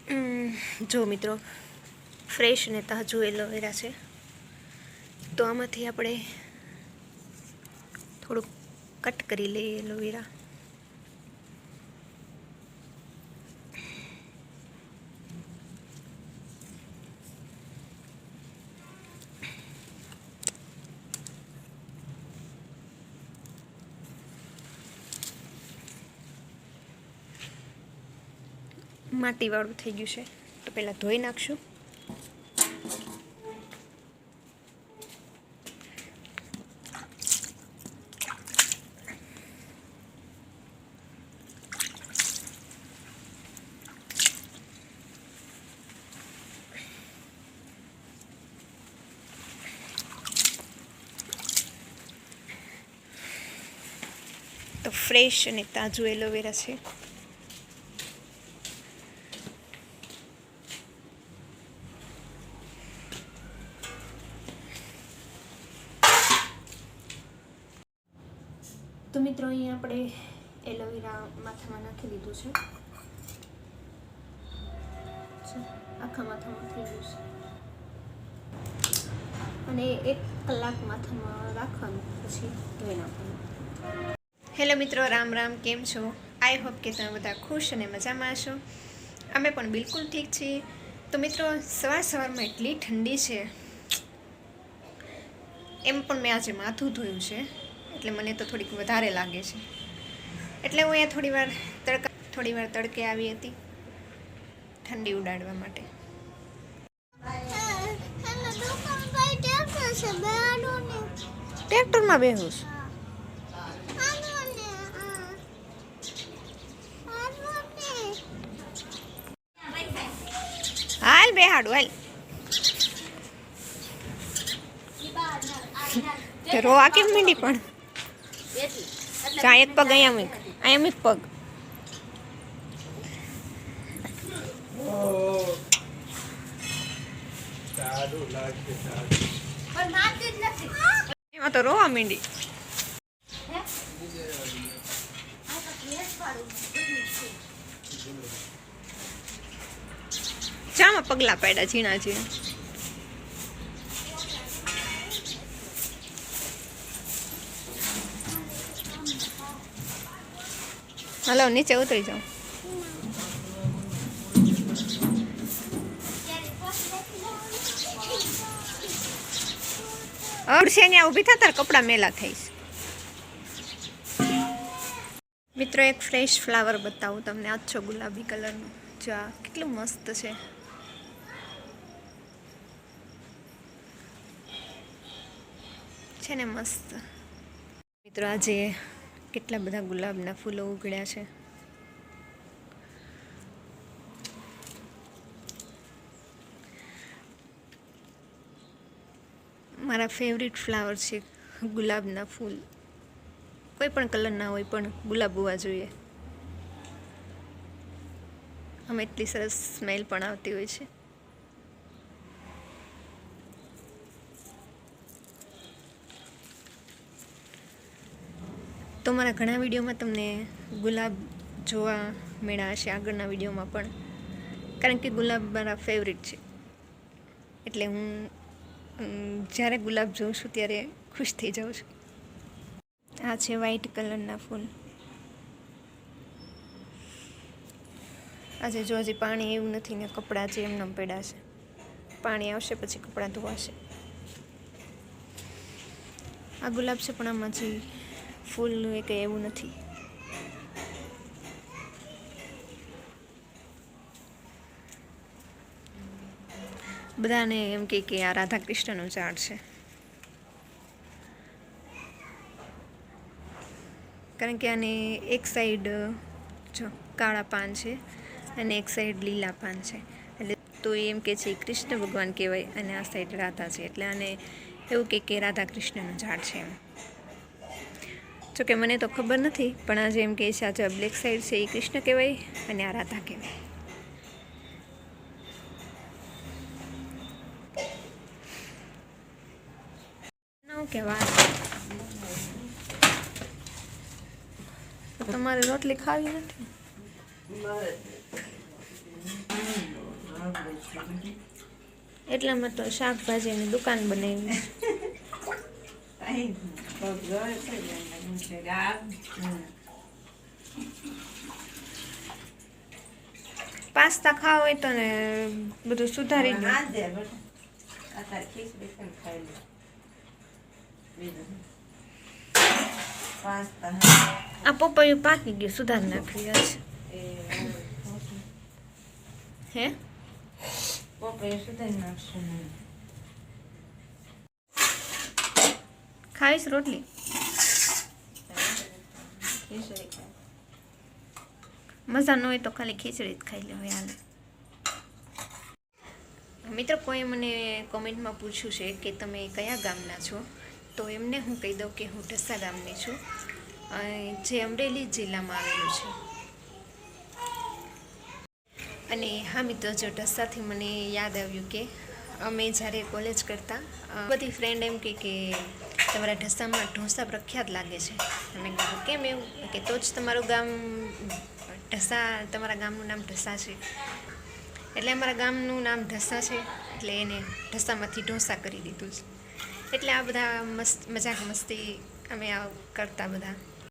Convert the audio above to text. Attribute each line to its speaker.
Speaker 1: જો મિત્રો, ફ્રેશ અને તાજું એલોવેરા છે, તો આમાંથી આપણે થોડુંક કટ કરી લઈએ એલોવેરા. માટીવાળું થઈ ગયું છે, તો પહેલાં ધોઈ નાખશું. તો ફ્રેશ અને તાજું એલોવેરા છે. તો મિત્રો, અહીંયા આપણે એલોવેરા માથામાં નાખી દીધું છે. આખા માથામાં થઈ ગયું છે, અને 1 કલાક માથામાં રાખવાનું, પછી ધોઈ નાખવાનું. હેલો મિત્રો, રામ રામ. કેમ છો? આઈ હોપ કે તમે બધા ખુશ અને મજામાં હશો. અમે પણ બિલકુલ ઠીક છીએ. તો મિત્રો, સવારમાં એટલી ઠંડી છે, એમ પણ મેં આજે માથું ધોયું છે, એટલે મને તો થોડીક વધારે લાગે છે. એટલે હું અહીંયા થોડી વાર તડકે આવી હતી ઠંડી ઉડાડવા માટે. ટ્રેક્ટરમાં બેહું છું. હાલ બેહાડું, હાલ. રોવા કેમ મીંડી પણ? એક પગ અહીંયા એક પગ. એમાં તો રોવા મીંડી. ચામાં પગલા પાડ્યા ઝીણા ઝીણા. હલો, નીચે ઉતરી જાઓ. અડશે ને ઊભી થા, તાર કપડાં મેલા થઈશ. મિત્રો, એક ફ્રેશ ફ્લાવર બતાવું તમને. આછો ગુલાબી કલરનું. જો આ કેટલું મસ્ત છે ને, મસ્ત. મિત્રો, આજે કેટલા બધા ગુલાબના ફૂલો ઉગડ્યા છે. મારા ફેવરિટ ફ્લાવર છે ગુલાબના ફૂલ. કોઈ પણ કલરના હોય, પણ ગુલાબ હોવા જોઈએ. આમ એટલી સરસ સ્મેલ પણ આવતી હોય છે. તો મારા ઘણા વિડીયોમાં તમને ગુલાબ જોવા મળ્યા હશે, આગળના વિડીયોમાં પણ, કારણ કે ગુલાબ મારા ફેવરિટ છે. એટલે હું જ્યારે ગુલાબ જોઉં છું ત્યારે ખુશ થઈ જાઉં છું. આ છે વ્હાઈટ કલરના ફૂલ. આજે જો હજી પાણી એવું નથી ને કપડાં જે એમને પડ્યા છે. પાણી આવશે પછી કપડાં ધોવાશે. આ ગુલાબ છે, પણ આમાં હજી ફૂલનું એ કંઈ એવું નથી. બધાને એમ કે આ રાધા કૃષ્ણનું ઝાડ છે, કારણ કે આને એક સાઈડ જો કાળા પાન છે અને એક સાઈડ લીલા પાન છે. એટલે તો એમ કે છે કૃષ્ણ ભગવાન કહેવાય, અને આ સાઈડ રાધા છે, એટલે આને એવું કે રાધા કૃષ્ણનું ઝાડ છે એમ. જોકે મને તો ખબર નથી, પણ આજે એમ કહે છે આ બ્લેક સાઈડ છે એ કૃષ્ણ કહેવાય અને આ રાધા કહેવાય. કે વાત, તમારે રોટલી ખાવી નથી? એટલામાં તો શાકભાજીની દુકાન બનાવી. પાસ્તા ખાવ હોય તો ને બધું સુધારી દો. આ પપૈયું પાકી ગયું, સુધારી નાખવી હશે. હે ખાવીશ રોટલી? મજા ન હોય તો ખાલી ખીચડી જ ખાઈ લે. હાલે મિત્રો, કોઈ મને કોમેન્ટમાં પૂછ્યું છે કે તમે કયા ગામના છો, તો એમને હું કહી દઉં કે હું ઢસા ગામની છું, જે અમરેલી જિલ્લામાં આવેલું છે. અને હા મિત્રો, જો ઢસાથી મને યાદ આવ્યું કે અમે જ્યારે કોલેજ કરતા બધી ફ્રેન્ડ એમ કે તમારા ઢસામાં ઢોસા પ્રખ્યાત લાગે છે. અમે કીધું કેમ એવું? કે તો જ તમારું ગામ ઢસા, તમારા ગામનું નામ ઢસા છે. એટલે અમારા ગામનું નામ ઢસા છે, એટલે એને ઢસામાંથી ઢોસા કરી દીધું છે. એટલે આ બધા મજાક મસ્તી અમે કરતા બધા.